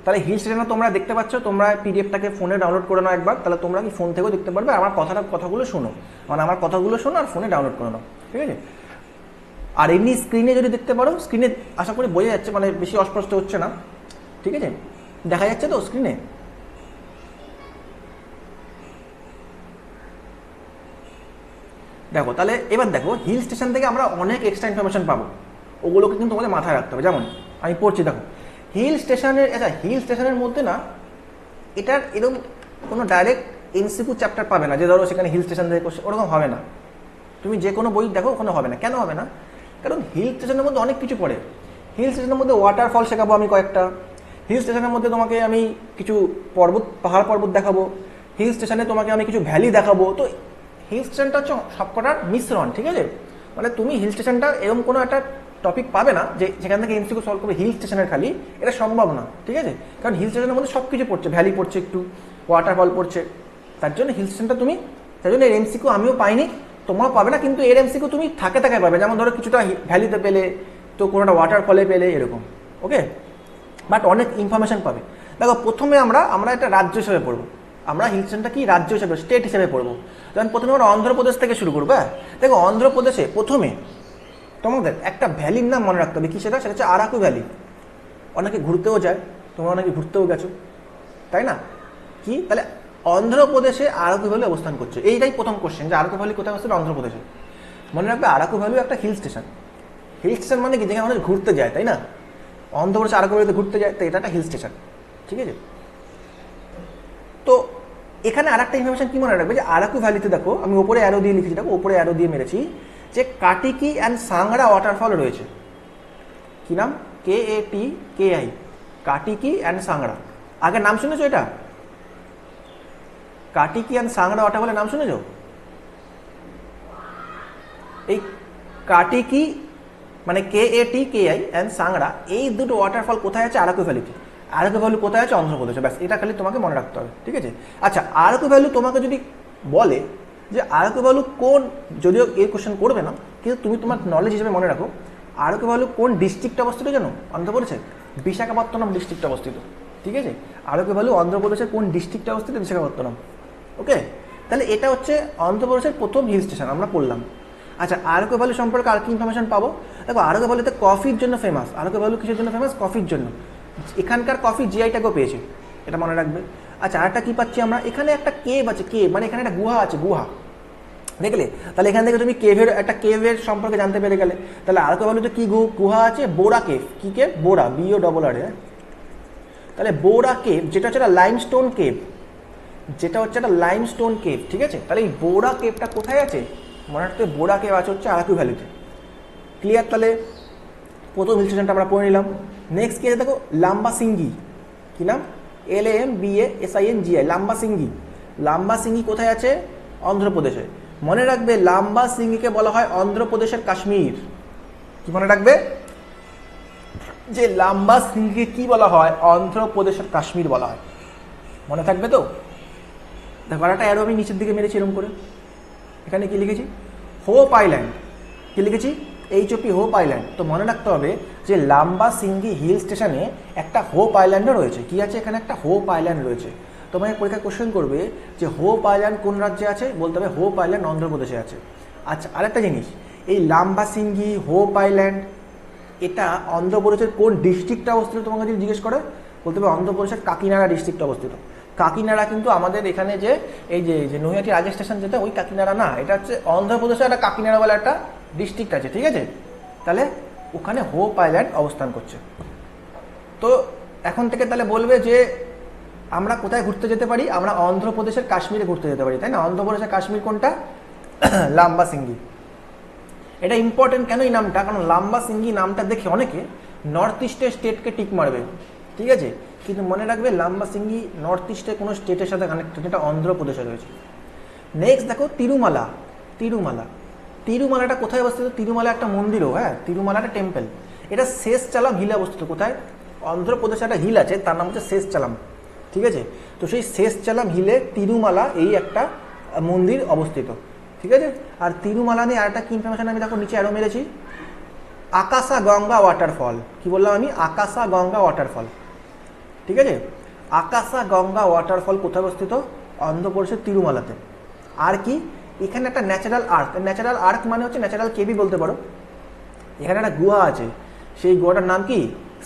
তাহলে হিল স্টেশনে তোমরা দেখতে পাচ্ছ, তোমরা পিডিএফটাকে ফোনে ডাউনলোড করে নাও একবার, তাহলে তোমরা কি ফোন থেকেও দেখতে পারবে। আমার কথাগুলো শোনো, মানে আমার কথাগুলো শোনো আর ফোনে ডাউনলোড করে নাও, ঠিক আছে। আর এমনি স্ক্রিনে যদি দেখতে পারো, স্ক্রিনে আশা করি বোঝা যাচ্ছে, মানে বেশি অস্পষ্ট হচ্ছে না, ঠিক আছে, দেখা যাচ্ছে তো স্ক্রিনে। দেখো তাহলে এবার দেখো, হিল স্টেশন থেকে আমরা অনেক এক্সট্রা ইনফরমেশন পাবো, ওগুলোকে কিন্তু তোমাদের মাথায় রাখতে হবে। যেমন আমি পড়ছি, দেখো হিল স্টেশনের, আচ্ছা হিল স্টেশনের মধ্যে না এটার এরকম কোনো ডাইরেক্ট এমসিকিউ চ্যাপ্টার পাবে না, যে ধরো সেখানে হিল স্টেশন থেকে কোশ্চেন, ওরকম হবে না। তুমি যে কোনো বই দেখো ওখানে হবে না। কেন হবে না? কারণ হিল স্টেশনের মধ্যে অনেক কিছু পড়ে। হিল স্টেশনের মধ্যে ওয়াটারফল শেখাবো আমি কয়েকটা, হিল স্টেশনের মধ্যে তোমাকে আমি কিছু পাহাড় পর্বত দেখাবো, হিল স্টেশনে তোমাকে আমি কিছু ভ্যালি দেখাবো। তো হিল স্টেশনটা হচ্ছে সবকটার মিশ্রণ, ঠিক আছে। মানে তুমি হিল স্টেশনটা এরকম কোনো একটা টপিক পাবে না যে সেখান থেকে এমসিকিউ সলভ করবে হিল স্টেশনের খালি, এটা সম্ভব না, ঠিক আছে। কারণ হিল স্টেশনের মধ্যে সব কিছু পড়ছে, ভ্যালি পড়ছে, একটু ওয়াটারফল পড়ছে, তার জন্য হিল স্টেশনটা তুমি, তার জন্য এর এমসিকিউ আমিও পাইনি, তোমরাও পাবে না, কিন্তু এর এমসিকিউ তুমি থাকে পাবে। যেমন ধরো কিছুটা ভ্যালিতে পেলে, তো কোনোটা ওয়াটারফলে পেলে, এরকম, ওকে। বাট অনেক ইনফরমেশন পাবে। দেখো প্রথমে আমরা একটা রাজ্য হিসেবে পড়বো, আমরা হিল স্টেশনটা কি রাজ্য হিসেবে, স্টেট হিসেবে পড়বো। যেমন প্রথমে আমরা অন্ধ্রপ্রদেশ থেকে শুরু করবো। হ্যাঁ দেখো, অন্ধ্রপ্রদেশে প্রথমে তোমাদের একটা ভ্যালির নাম মনে রাখতে হবে। কি সেটা? সেটা হচ্ছে আরাকু ভ্যালি। অনেকে ঘুরতেও যায়, তোমরা অনেকে ঘুরতেও গেছো, তাই না? কি তাহলে অন্ধ্রপ্রদেশে আরাকু ভ্যালি অবস্থান করছে, এইটাই প্রথম কোশ্চেন, যে আরাকু ভ্যালি কোথায় অবস্থিত? অন্ধ্রপ্রদেশে। মনে রাখবে আরাকু ভ্যালি একটা হিল স্টেশন। হিল স্টেশন মানে কি? যেখানে মানুষ ঘুরতে যায়, তাই না? অন্ধ্রপ্রদেশে আরাকু ভ্যালিতে ঘুরতে যায়, তো এটা একটা হিল স্টেশন, ঠিক আছে। তো এখানে আর একটা ইনফরমেশন কি মনে রাখবে, যে আরাকু ভ্যালিতে দেখো আমি ওপরে অ্যারো দিয়ে লিখেছি, দেখো ওপরে অ্যারো দিয়ে মেরেছি, যে কাটিকি অ্যান্ড সাংড়া ওয়াটারফল রয়েছে। কি নাম? KATKI, কাটিকি অ্যান্ড সাংড়া। আগে নাম শুনেছো এটা? কাটিকি অ্যান্ড সাংড়া ওয়াটারফলের নাম শুনেছো? এই কাটিকি মানে KATKI অ্যান্ড সাংড়া, এই দুটো ওয়াটারফল কোথায় আছে? আরাকু ভ্যালিতে। আরাকু ভ্যালি কোথায় আছে? অন্ধ্রপ্রদেশে। ব্যাস, এটা খালি তোমাকে মনে রাখতে হবে, ঠিক আছে। আচ্ছা, আরাকু ভ্যালি তোমাকে যদি বলে যে আরাকু ভ্যালি কোন, যদিও এই কোশ্চেন করবে না, কিন্তু তুমি তোমার নলেজ হিসেবে মনে রাখো, আরাকু ভ্যালি কোন ডিস্ট্রিক্টে অবস্থিত জানো? অন্ধ্রপ্রদেশে বিশাখাপত্তনম ডিস্ট্রিক্টে অবস্থিত, ঠিক আছে। আরাকু ভ্যালি অন্ধ্রপ্রদেশের কোন ডিস্ট্রিক্টে অবস্থিত? বিশাখাপত্তনম, ওকে। তাহলে এটা হচ্ছে অন্ধ্রপ্রদেশের প্রথম হিল স্টেশন আমরা পড়লাম। আচ্ছা, আরাকু ভ্যালি সম্পর্কে আর কি ইনফরমেশন পাবো? দেখো আরাকু ভ্যালিতে কফির জন্য ফেমাস। আরাকু ভ্যালি কিসের জন্য ফেমাস? কফির জন্য। এখানকার কফি জিআই ট্যাগও পেয়েছে, এটা মনে রাখবে। আচ্ছা, আরেকটা কি পাচ্ছি আমরা? এখানে একটা কেভ আছে, কেভ মানে এখানে একটা গুহা আছে, গুহা দেখলে, তাহলে এখান থেকে তুমি কেভের সম্পর্কে জানতে পেরে গেলে। তাহলে আরাকু ভ্যালিতে কি গুহা আছে? বোরা কেভ। কি কেভ? বোরা, BORR। তাহলে বোরা কেভ, যেটা হচ্ছে একটা লাইমস্টোন কেভ, যেটা হচ্ছে একটা লাইমস্টোন কেভ, ঠিক আছে। তাহলে এই বোরা কেভটা কোথায় আছে? মনে রাখতে, বোরা কেভ আছে হচ্ছে আরাকু ভ্যালিতে। ক্লিয়ার? তাহলে প্রথম হিল স্টেশনটা আমরা পড়ে নিলাম। নেক্সট কি আছে দেখো, লাম্বাসিঙ্গি। কি নাম? LAMBASINGI, লাম্বাসিঙ্গি। লাম্বাসিঙ্গি কোথায় আছে? অন্ধ্রপ্রদেশে। মনে রাখবে, লাম্বাসিঙ্গিকে বলা হয় অন্ধ্রপ্রদেশের কাশ্মীর। কি মনে রাখবে? যে লাম্বাসিঙ্গিকে কি বলা হয়? অন্ধ্রপ্রদেশের কাশ্মীর বলা হয়। মনে থাকবে তো? দেখো আর একটা অ্যারো আমি নিচের দিকে মেরেছি এরকম করে। এখানে কি লিখেছি? Hope island. কি লিখেছি? HOP, hope island. তো মনে রাখতে হবে যে লাম্বাসিঙ্গি হিল স্টেশনে একটা হোপ আইল্যান্ডও রয়েছে। কি আছে? এখানে একটা হোপ আইল্যান্ড রয়েছে। তোমাকে পরীক্ষা কোশ্চেন করবে যে হোপ আইল্যান্ড কোন রাজ্যে আছে? বলতে হবে হোপ আইল্যান্ড অন্ধ্রপ্রদেশে আছে। আচ্ছা, আরেকটা জিনিস, এই লাম্বাসিঙ্গি, হোপ আইল্যান্ড, এটা অন্ধ্রপ্রদেশের কোন ডিস্ট্রিক্টে অবস্থিত? তোমাকে যদি জিজ্ঞেস করে, বলতে হবে অন্ধ্রপ্রদেশের কাকিনাড়া ডিস্ট্রিক্টে অবস্থিত। কাকিনাড়া কিন্তু আমাদের এখানে যে এই যে নৈহাটি আগে স্টেশন, যেটা ওই কাকিনাড়া না, এটা হচ্ছে অন্ধ্রপ্রদেশে একটা কাকিনাড়া বলে একটা ডিস্ট্রিক্ট আছে, ঠিক আছে। তাহলে ওখানে হোপ আইল্যান্ড অবস্থান করছে। তো এখন থেকে তাহলে বলবে যে আমরা কোথায় ঘুরতে যেতে পারি? আমরা অন্ধ্রপ্রদেশের কাশ্মীরে ঘুরতে যেতে পারি, তাই না? অন্ধ্রপ্রদেশের কাশ্মীর কোনটা? লাম্বাসিঙ্গি। এটা ইম্পর্টেন্ট কেন এই নামটা? কারণ লাম্বাসিঙ্গি নামটা দেখে অনেকে নর্থ ইস্টের স্টেটকে টিক মারবে, ঠিক আছে। কিন্তু মনে রাখবে, লাম্বাসিঙ্গি নর্থ ইস্টের কোনো স্টেটের সাথে কানেক্টেড, এটা অন্ধ্রপ্রদেশে রয়েছে। নেক্সট দেখো, তিরুমালা। তিরুমালা, তিরুমালাটা কোথায় অবস্থিত? তিরুমালা একটা মন্দিরও, হ্যাঁ, তিরুমালা একটা টেম্পল। এটা শেষচালাম হিলে অবস্থিত। কোথায়? অন্ধ্রপ্রদেশে একটা হিল আছে, তার নাম হচ্ছে শেষচালাম, ঠিক আছে। তো সেই শেষচালাম হিলে তিরুমালা, এই একটা মন্দির অবস্থিত, ঠিক আছে। আর তিরুমালা নিয়ে আরেকটা কি ইনফরমেশন আমি দেখো নিচে আরও মেরেছি, আকাশা গঙ্গা ওয়াটারফল। কি বললাম আমি? আকাশা গঙ্গা ওয়াটারফল। ঠিক আছে। আকাশা গঙ্গা ওয়াটারফল কোথায় অবস্থিত? অন্ধ্রপ্রদেশের তিরুমালাতে। আর কি, এখানে একটা ন্যাচারাল আর্ক, ন্যাচারাল আর্ক মানে হচ্ছে ন্যাচারাল কেবি বলতে পারো। এখানে একটা গুহা আছে, সেই গুহাটার নাম কি?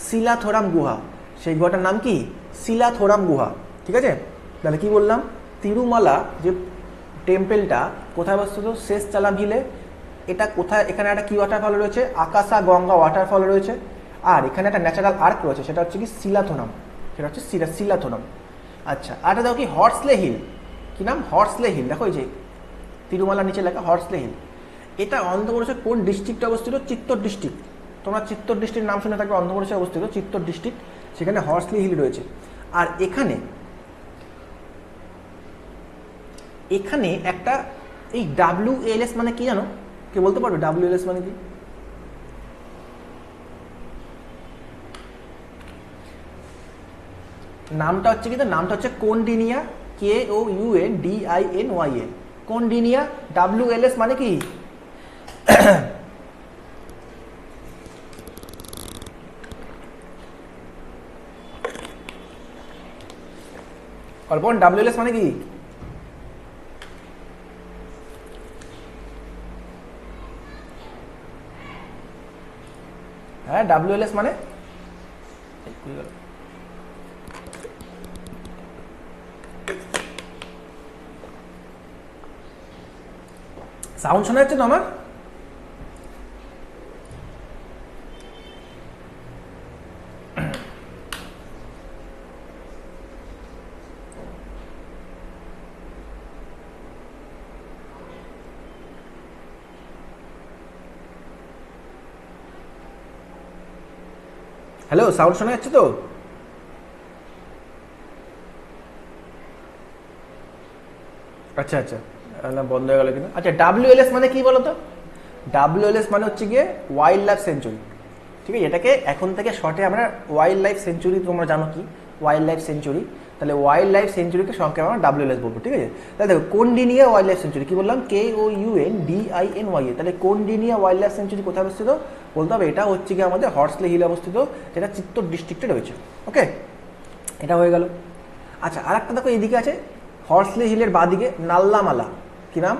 শিলাথোরাম গুহা। সেই গুহাটার নাম কি? শিলাথোরাম গুহা। ঠিক আছে, তাহলে কি বললাম? তিরুমালা যে টেম্পেলটা কোথায় অবস্থিত? শেষচালাম হিলে। এটা কোথায়? এখানে একটা কি ওয়াটারফল রয়েছে? আকাশা গঙ্গা ওয়াটারফল রয়েছে। আর এখানে একটা ন্যাচারাল আর্ক রয়েছে, সেটা হচ্ছে কি? শিলাথোরাম। সেটা হচ্ছে শিলাথোরাম। আচ্ছা, আর এটা দেখো কি? হর্সলে হিল। কি নাম? হর্সলে হিল। দেখো এই যে তিরুমালার নিচে লেখা হর্সলে হিল। এটা অন্ধ্রপ্রদেশের কোন ডিস্ট্রিক্টে অবস্থিত? চিত্তর ডিস্ট্রিক্ট। তোমরা চিত্তর ডিস্ট্রিক্ট নাম শুনে থাকবে, অন্ধ্রপ্রদেশে অবস্থিত চিত্তর ডিস্ট্রিক্ট, সেখানে হর্সলি হিল রয়েছে। আর এখানে এখানে একটা এই WLS মানে কি জানো? কে বলতে পারবে WLS মানে কি? নামটা হচ্ছে কি? নামটা হচ্ছে কৌন্ডিনিয়া, KOUNDINYA। কৌন্ডিনিয়া। WLS মানে কি? অল্পন, WLS মানে কি? হ্যাঁ, WLS মানে সাউন্ড শোনা যাচ্ছে তো আমার? হ্যালো, সাউন্ড শোনা যাচ্ছে তো? আচ্ছা আচ্ছা, না বন্ধ হয়ে গেল কিনা। আচ্ছা, WLS মানে কি বলো তো? WLS মানে হচ্ছে গিয়ে ওয়াইল্ড লাইফ সেঞ্চুরি। ঠিক আছে, এটাকে এখন থেকে শর্টে আমরা ওয়াইল্ড লাইফ সেঞ্চুরি, তোমরা জানো কি ওয়াইল্ড লাইফ সেঞ্চুরি? তাহলে ওয়াইল্ড লাইফ সেঞ্চুরিকে সংক্ষেপে আমরা WLS বলবো। ঠিক আছে, তাহলে দেখো কৌন্ডিনিয়া ওয়াইল্ড লাইফ সেঞ্চুরি কি বললাম? KOUNDINYA। তাহলে কৌন্ডিনিয়া ওয়াইল্ড লাইফ সেঞ্চুরি কোথায় অবস্থিত? বলতে হবে এটা হচ্ছে গিয়ে আমাদের হর্সলে হিল অবস্থিত, যেটা চিত্তর ডিস্ট্রিক্টে রয়েছে। ওকে, এটা হয়ে গেল। আচ্ছা, আর একটা দেখো এইদিকে আছে হর্সলে হিলের বাঁদিকে নাল্লামালা। কি নাম?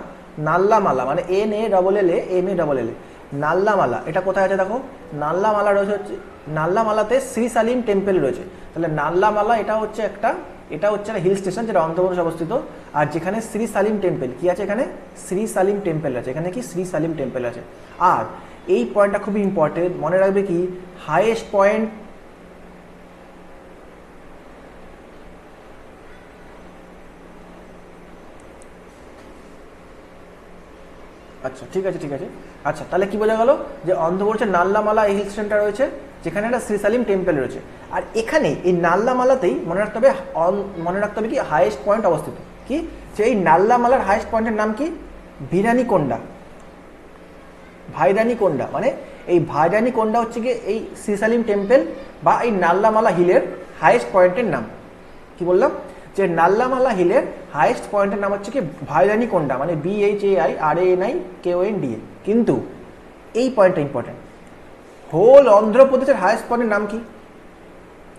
নাল্লামালা মানে NALLAMA। নাল্লামালা এটা কোথায় আছে দেখো? নাল্লামালা রয়েছে হচ্ছে, নাল্লামালাতে শ্রী সালিম টেম্পল রয়েছে। তাহলে নাল্লামালা এটা হচ্ছে একটা হিল স্টেশন যেটা অন্ধ্রপ্রদেশে অবস্থিত। আর যেখানে শ্রী সালিম টেম্পল কি আছে? এখানে শ্রী সালিম টেম্পল আছে। এখানে কি? শ্রী সালিম টেম্পল আছে। আর এই পয়েন্টটা খুবই ইম্পর্টেন্ট, মনে রাখবে কি? হাইয়েস্ট পয়েন্ট আচ্ছা ঠিক আছে ঠিক আছে। আচ্ছা, তাহলে কি বোঝা গেল? যে অন্ধ্রপ্রদেশের নাল্লামালা হিল স্টেশনটা রয়েছে, যেখানে একটা শ্রী সালিম টেম্পল রয়েছে। আর এখানে এই নাল্লামালাতেই মনে রাখতে হবে কি? হাইয়েস্ট পয়েন্ট অবস্থিত। কি? যে এই নাল্লামালার হাইয়েস্ট পয়েন্টের নাম কি? ভিরানিকোন্ডা। ভাইরানিকোন্ডা মানে এই ভাইরানিকোন্ডা হচ্ছে কি এই শ্রী সালিম টেম্পল বা এই নাল্লামালা হিলের হাইয়েস্ট পয়েন্টের নাম। কি বললাম? যে নাল্লামালা হিলের হাইয়েস্ট পয়েন্টের নাম হচ্ছে কি ভাইরানিকোন্ডা, মানে BHAIRANIKONDA। কিন্তু এই পয়েন্টটা ইম্পর্টেন্ট, হোল অন্ধ্রপ্রদেশের হাইয়েস্ট পয়েন্টের নাম কি?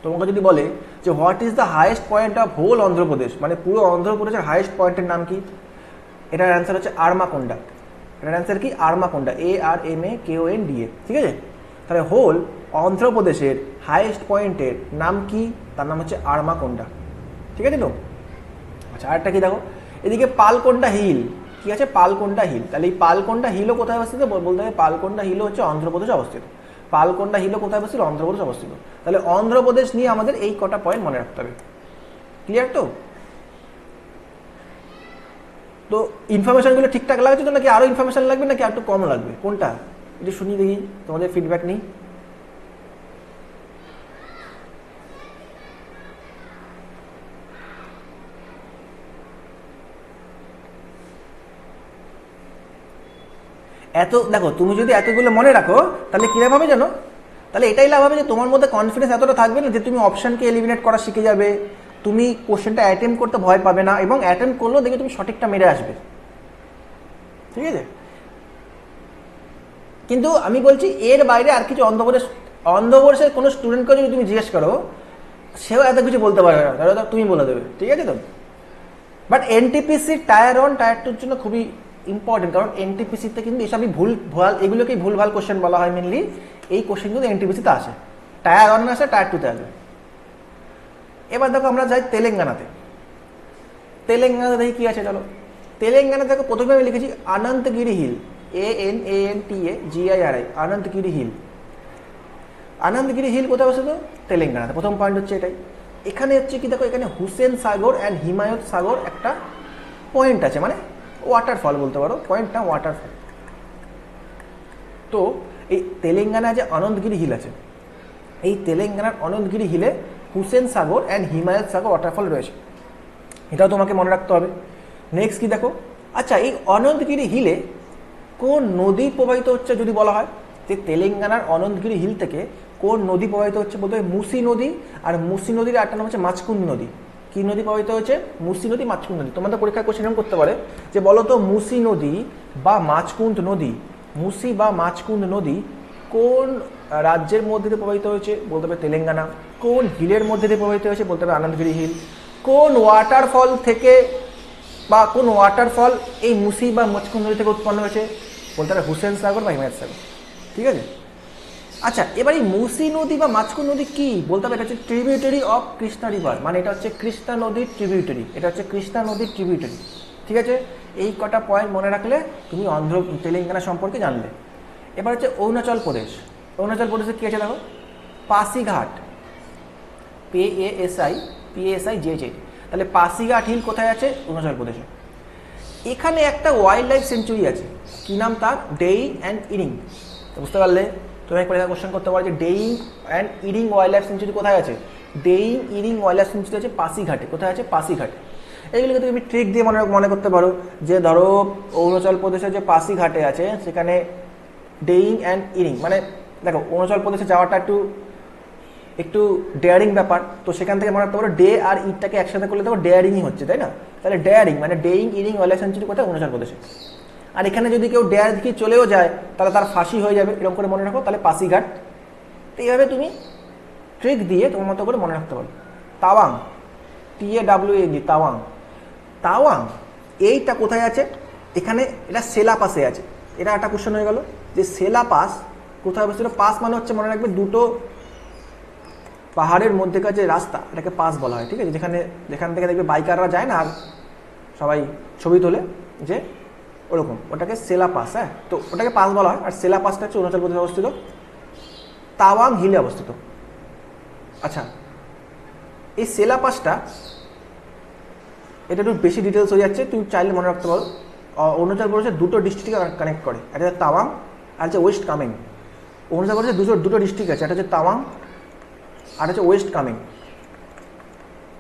তোমাকে যদি বলে যে what is the highest point of whole Andhra Pradesh, মানে পুরো অন্ধ্রপ্রদেশের হাইয়েস্ট পয়েন্টের নাম কি? এটার অ্যান্সার হচ্ছে আরমাকোন্ডা। এটার অ্যান্সার কি? আরমাকোন্ডা, ARMAKONDA। ঠিক আছে, তাহলে হোল অন্ধ্রপ্রদেশের হাইয়েস্ট পয়েন্টের নাম কি? তার নাম হচ্ছে আরমাকোন্ডা। ঠিক আছে তো? আচ্ছা, আরেকটা কি দেখো, এদিকে পালকোন্ডা হিল। কি আছে? পালকোন্ডা হিল। তাহলে এই পালকোন্ডা হিলও কোথায় অবস্থিত? বলতে হবে পালকোন্ডা হিলও হচ্ছে অন্ধ্রপ্রদেশে অবস্থিত। পালকোন্ডা হিলও কোথায় অবস্থিত? অন্ধ্রপ্রদেশে অবস্থিত। তাহলে অন্ধ্রপ্রদেশ নিয়ে আমাদের এই কটা পয়েন্ট মনে রাখতে হবে। ক্লিয়ার তো? তো ইনফরমেশনগুলো ঠিকঠাক লাগছে তো, নাকি আরও ইনফরমেশন লাগবে, নাকি আর একটু কম লাগবে? কোনটা একটু শুনি দেখি, তোমাদের ফিডব্যাক নিই। দেখো, তুমি যদি এতগুলো মনে রাখো তাহলে কিভাবে হবে জানো? তাহলে এটাই লাভ হবে যে তোমার মধ্যে কনফিডেন্স এতটা থাকবে না যে তুমি অপশনকে এলিমিনেট করা শিখে যাবে, তুমি কোশ্চেনটা অ্যাটেম্প করতে ভয় পাবে না, এবং অ্যাটেম্প করলেও দেখবে তুমি সঠিকটা মেরে আসবে। ঠিক আছে, কিন্তু আমি বলছি এর বাইরে আর কিছু অন্ধ্রপ্রদেশের কোনো স্টুডেন্টকে যদি তুমি জিজ্ঞেস করো সেও এত কিছু বলতে পারবে না, তাহলে তো তুমি বলে দেবে, ঠিক আছে তো। বাট এনটিপিসি টায়ার 1 টায়ার 2 জন্য খুবই ইম্পর্টেন্ট, কারণ এনটিপিসিতে কিন্তু এসবই ভুল এগুলোকেই ভুলভাল কোশ্চেন বলা হয় মেনলি। এই কোশ্চেন কিন্তু এনটিপিসিতে আসে, টায়ার 1 আসে, টায়ার 2তে আসে। এবার দেখো আমরা যাই তেলেঙ্গানাতে। তেলেঙ্গানাতে দেখি কি আছে, চলো। তেলেঙ্গানা দেখো প্রথমে আমি লিখেছি Anantagiri hill, ANANTAGIRI, Anantagiri hill. Anantagiri hill কোথায় অবস্থিত? তেলেঙ্গানাতে। প্রথম পয়েন্ট হচ্ছে এটাই। এখানে হচ্ছে কি দেখো, এখানে হুসেন সাগর অ্যান্ড হিমায়ত সাগর একটা পয়েন্ট আছে, মানে ওয়াটারফল বলতে পারো, পয়েন্ট না ওয়াটারফল। তো এই তেলেঙ্গানায় যে অনন্তগিরি হিল আছে, এই তেলেঙ্গানার অনন্তগিরি হিলে হুসেন সাগর অ্যান্ড হিমায়ত সাগর ওয়াটারফল রয়েছে, এটাও তোমাকে মনে রাখতে হবে। নেক্সট কি দেখো, আচ্ছা এই অনন্তগিরি হিলে কোন নদী প্রবাহিত হচ্ছে যদি বলা হয়, যে তেলেঙ্গানার অনন্তগিরি হিল থেকে কোন নদী প্রবাহিত হচ্ছে, বলতে হবে মুসি নদী। আর মুসি নদীর একটা নাম হচ্ছে মাছকুন্দ নদী। কি নদী প্রবাহিত হচ্ছে? মুসি নদী, মাছকুন্দ নদী। তোমাদের পরীক্ষায় কোশ্চেন এরকম করতে পারে যে বলো তো মুসি নদী বা মাছকুন্দ নদী, মুসি বা মাছকুন্দ নদী কোন রাজ্যের মধ্যে দিয়ে প্রবাহিত হয়েছে, বলতে হবে তেলেঙ্গানা। কোন হিলের মধ্যে দিয়ে প্রবাহিত হয়েছে, বলতে হবে অনন্তগিরি হিল। কোন ওয়াটারফল থেকে বা কোন ওয়াটারফল এই মুসি বা মাছকুন্দ নদী থেকে উৎপন্ন হয়েছে, বলতে হবে হুসেন সাগর বা হিমায়ত সাগর, ঠিক আছে। আচ্ছা এবার এই মুসি নদী বা মাছকুন্দ নদী কি, বলতে হবে এটা হচ্ছে ট্রিবিউটারি অফ কৃষ্ণা রিভার, মানে এটা হচ্ছে কৃষ্ণা নদীর ট্রিবিউটারি, এটা হচ্ছে কৃষ্ণা নদীর ট্রিবিউটারি, ঠিক আছে। এই কটা পয়েন্ট মনে রাখলে তুমি তেলেঙ্গানা সম্পর্কে জানলে। এবার হচ্ছে অরুণাচল প্রদেশ। অরুণাচল প্রদেশে কী আছে দেখো, পাসিঘাট, PASI, তাহলে পাসিঘাট হিল কোথায় আছে? অরুণাচল প্রদেশে। এখানে একটা ওয়াইল্ড লাইফ সেঞ্চুরি আছে, কী নাম তার? ডেইং অ্যান্ড ইরিং। বুঝতে পারলে? তুমি একবার কোশ্চেন করতে পারো যে Daying and Ering wild life sanctuary কোথায় আছে? Daying Ering wild life sanctuary আছে পাসিঘাটে। কোথায় আছে? পাসিঘাটে। এইগুলোকে তুমি ট্রিক দিয়ে মনে করতে পারো যে ধরো অরুণাচল প্রদেশে যে পাসিঘাটে আছে সেখানে ডেইং অ্যান্ড ইরিং, মানে দেখো অরুণাচল প্রদেশে যাওয়াটা একটু ডেয়ারিং ব্যাপার, তো সেখান থেকে মনে রাখতে পারো ডে আর ইটটাকে একসাথে করলে দেখো ডেয়ারিংই হচ্ছে, তাই না? তাহলে ডেয়ারিং মানে ডেইং ইরিং ওয়াইল্ড লাইফ সেঞ্চুরি কোথায়? অরুণাচল প্রদেশে। আর এখানে যদি কেউ ডেয়ার দিকে চলেও যায় তাহলে তার ফাঁসি হয়ে যাবে, এরকম করে মনে রাখো। তাহলে পাসিঘাট। তো এইভাবে তুমি ট্রিক দিয়ে তোমার মতো করে মনে রাখতে পারো। তাওয়াং, TAWANG, তাওয়াং। তাওয়াং এইটা কোথায় আছে? এখানে এটা সেলা পাসে আছে। এটা একটা কোশ্চেন হয়ে গেল যে সেলা পাস কোথায় অবস্থিত। পাস মানে হচ্ছে মনে রাখবে দুটো পাহাড়ের মধ্যেকার যে রাস্তা, এটাকে পাস বলা হয়, ঠিক আছে। যেখান থেকে দেখবে বাইকাররা যায় না আর সবাই ছবি তোলে, যে ওরকম, ওটাকে সেলা পাস। হ্যাঁ, তো ওটাকে পাস বলা হয়। আর সেলা পাসটা হচ্ছে অরুণাচল প্রদেশে অবস্থিত, তাওয়াং হিলে অবস্থিত। আচ্ছা এই সেলা পাসটা, এটা একটু বেশি ডিটেলস হয়ে যাচ্ছে, তুমি চাইলে মনে রাখতে পারো। অরুণাচল প্রদেশের দুটো ডিস্ট্রিক্টকে কানেক্ট করে, একটা হচ্ছে তাওয়াং আর হচ্ছে ওয়েস্ট কামেং। অরুণাচল প্রদেশে দুটো ডিস্ট্রিক্ট আছে, একটা হচ্ছে তাওয়াং আর হচ্ছে ওয়েস্ট কামেং,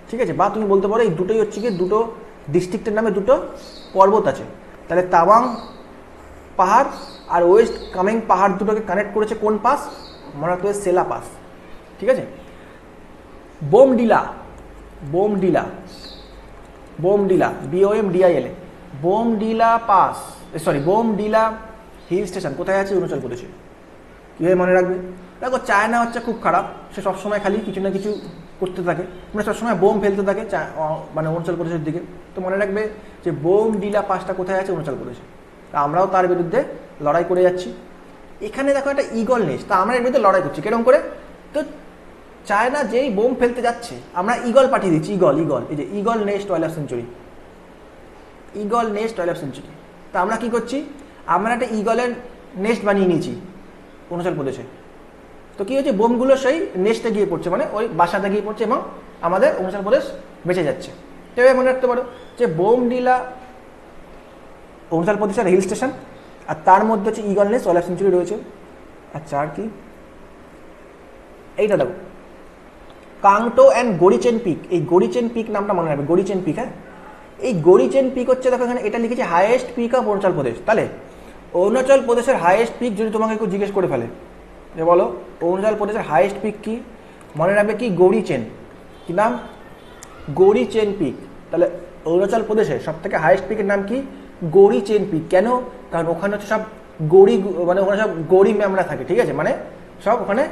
ঠিক আছে। বা তুমি বলতে পারো এই দুটোই হচ্ছে কি দুটো ডিস্ট্রিক্টের নামে দুটো পর্বত আছে। তাহলে তাওয়াং পাহাড় আর ওয়েস্ট কামেং পাহাড় দুটোকে কানেক্ট করেছে কোন পাস? মনে রাখতে হবে সেলা পাস, ঠিক আছে। Bomdila, Bomdila, Bomdila, BOMDILA, Bomdila pass, sorry Bomdila hill station কোথায় আছে? অরুণাচল প্রদেশে। কীভাবে মনে রাখবে? দেখো চায়না হচ্ছে খুব খারাপ, সে সবসময় খালি কিছু না কিছু করতে থাকে, মানে সবসময় বোম ফেলতে থাকে মানে অরুণাচল প্রদেশের দিকে। তো মনে রাখবে যে বোমডিলা পাসটা কোথায় আছে? অরুণাচল প্রদেশে। তা আমরাও তার বিরুদ্ধে লড়াই করে যাচ্ছি। এখানে দেখো একটা ঈগল নেস্ট, তা আমরা এর বিরুদ্ধে লড়াই করছি কিরকম করে? তো চায়না যেই বোম ফেলতে যাচ্ছে আমরা ঈগল পাঠিয়ে দিচ্ছি, ঈগল, এই যে eagle nest wild life century, eagle nest wild life century. তা আমরা কি করছি? আমরা একটা ঈগলের নেস্ট বানিয়ে নিয়েছি অরুণাচল প্রদেশে। তো কী হচ্ছে? বোমগুলো সেই নেস্টে গিয়ে পড়ছে, মানে ওই বাসাতে গিয়ে পড়ছে, এবং আমাদের অরুণাচল প্রদেশ বেঁচে যাচ্ছে। তো এভাবে মনে রাখতে পারো যে বোমডিলা অরুণাচল প্রদেশের হিল স্টেশন, আর তার মধ্যে হচ্ছে eagle nest wild life century রয়েছে। আচ্ছা আর কি? এইটা দেখো কাংটো অ্যান্ড গরিচেন পিক। এই গরিচেন পিক নামটা মনে রাখবে, গরিচেন পিক। হ্যাঁ, এই গরিচেন পিক হচ্ছে দেখো এখানে এটা লিখেছে highest peak of Arunachal Pradesh. তাহলে অরুণাচল প্রদেশের হাইয়েস্ট পিক যদি তোমাকে কেউ জিজ্ঞেস করে ফেলে যে বলো অরুণাচল প্রদেশের হাইয়েস্ট পিক কি, মনে রাখবে কি? গরিচেন। কি নাম? গরিচেন পিক। তাহলে অরুণাচল প্রদেশের সব থেকে হাইয়েস্ট পিকের নাম কি? গরিচেন পিক। কেন? কারণ ওখানে হচ্ছে সব গড়ি, মানে ওখানে সব গড়ি ম্যামরা থাকে, ঠিক আছে, মানে সব ওখানে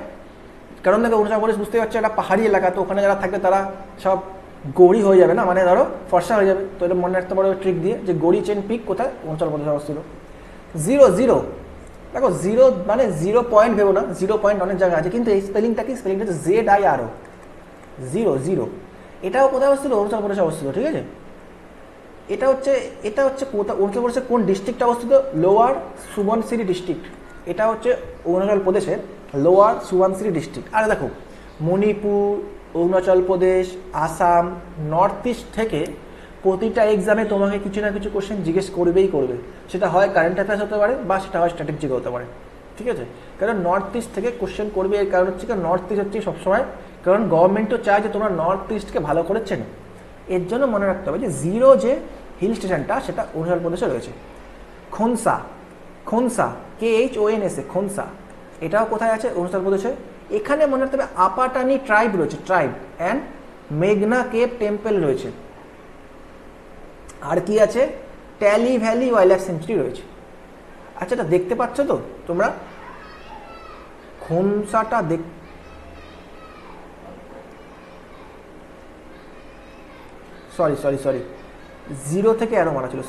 কারণ দেখো অরুণাচল প্রদেশ বুঝতে পারছো একটা পাহাড়ি এলাকা, তো ওখানে যারা থাকবে তারা সব গৌড়ি হয়ে যাবে না, মানে ধরো ফর্সা হয়ে যাবে। তো এটা মনে রাখতে পারো ট্রিক দিয়ে যে গৌড়ি চেন পিক কোথায়, অরুণাচল প্রদেশে অবস্থিত। 0 দেখো 0 মানে 0 পয়েন্ট ভেবো না, 0 পয়েন্ট অনেক জায়গায় আছে, কিন্তু এই স্পেলিংটা কি, স্পেলিংটা হচ্ছে ZIRO, 0 এটাও কোথায় অবস্থিত, অরুণাচল প্রদেশে অবস্থিত, ঠিক আছে। এটা হচ্ছে কোথায়, অরুণাচল প্রদেশের কোন ডিস্ট্রিক্টে অবস্থিত, লোয়ার সুবনসিরি ডিস্ট্রিক্ট। এটা হচ্ছে অরুণাচল প্রদেশের লোয়ার সুবনসিরি ডিস্ট্রিক্ট। আর দেখো মণিপুর, অরুণাচল প্রদেশ, আসাম, নর্থ ইস্ট থেকে প্রতিটা এক্সামে তোমাকে কিছু না কিছু কোশ্চেন জিজ্ঞেস করবেই করবে। সেটা হয় কারেন্ট অ্যাফেয়ার্স হতে পারে বা সেটা হয় স্ট্র্যাটেজিক হতে পারে, ঠিক আছে। কারণ নর্থ ইস্ট থেকে কোশ্চেন করবে, এর কারণ হচ্ছে নর্থ ইস্ট হচ্ছে সবসময়, কারণ গভর্নমেন্টও চায় যে তোমরা নর্থ ইস্টকে ভালো করে চেনো। এর জন্য মনে রাখতে হবে যে 0 যে হিল স্টেশনটা সেটা অরুণাচল প্রদেশে রয়েছে। খোনসা, KHONSA, খোনসা, এটাও কোথায় আছে, অরুণাচল প্রদেশে। এখানে মনে রাখতে হবে আপাটানি ট্রাইব রয়েছে, ট্রাইব অ্যান্ড মেঘনা কেভ টেম্পল রয়েছে। আর কি আছে, Talley valley wild life century রয়েছে। আচ্ছা, এটা দেখতে পাচ্ছ তো তোমরা, খোনসাটা সরি 0 থেকে অ্যারো মারা ছিল,